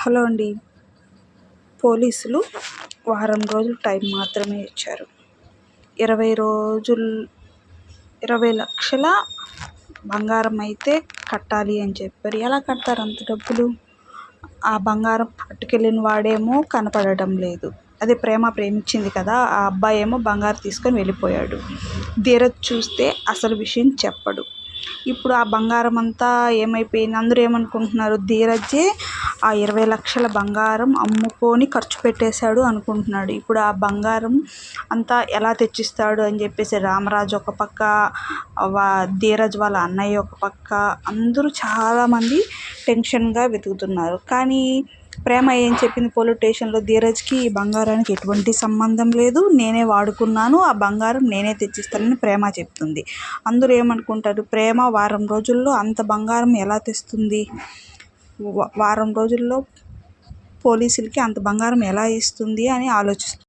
Hello అండి. పోలీసులు వారం రోజులు టైం మాత్రమే ఇచ్చారు. 20 లక్షల బంగారం అయితే కట్టాలి అని చెప్పారు. ఎలా కడతారు అంత డబ్బులు? ఆ బంగారం పట్టుకెళ్ళిన వాడేమో కనపడటం లేదు. అదే ప్రేమించింది కదా, ఆ అబ్బాయి ఏమో బంగారం తీసుకొని వెళ్ళిపోయాడు. ధీరజ్ చూస్తే అసలు విషయం చెప్పడు. ఇప్పుడు ఆ బంగారం అంతా ఏమైపోయింది? అందరూ ఏమనుకుంటున్నారు? ధీరజే ఆ 20 లక్షల బంగారం అమ్ముకొని ఖర్చు పెట్టేశాడు అనుకుంటున్నాడు. ఇప్పుడు ఆ బంగారం అంతా ఎలా తెచ్చిస్తాడు అని చెప్పేసి రామరాజు ఒక పక్క, ధీరజ్ వాళ్ళ అన్నయ్య ఒక పక్క, అందరూ చాలామంది టెన్షన్గా వెతుకుతున్నారు. కానీ ప్రేమ ఏం చెప్పింది పోలీస్ స్టేషన్లో? ధీరజ్కి ఈ బంగారానికి ఎటువంటి సంబంధం లేదు, నేనే వాడుకున్నాను, ఆ బంగారం నేనే తెచ్చిస్తానని ప్రేమ చెప్తుంది. అందరూ ఏమనుకుంటారు? ప్రేమ వారం రోజుల్లో అంత బంగారం ఎలా తెస్తుంది? వారం రోజుల్లో పోలీసులకి అంత బంగారం ఎలా ఇస్తుంది అని ఆలోచిస్తున్నారు.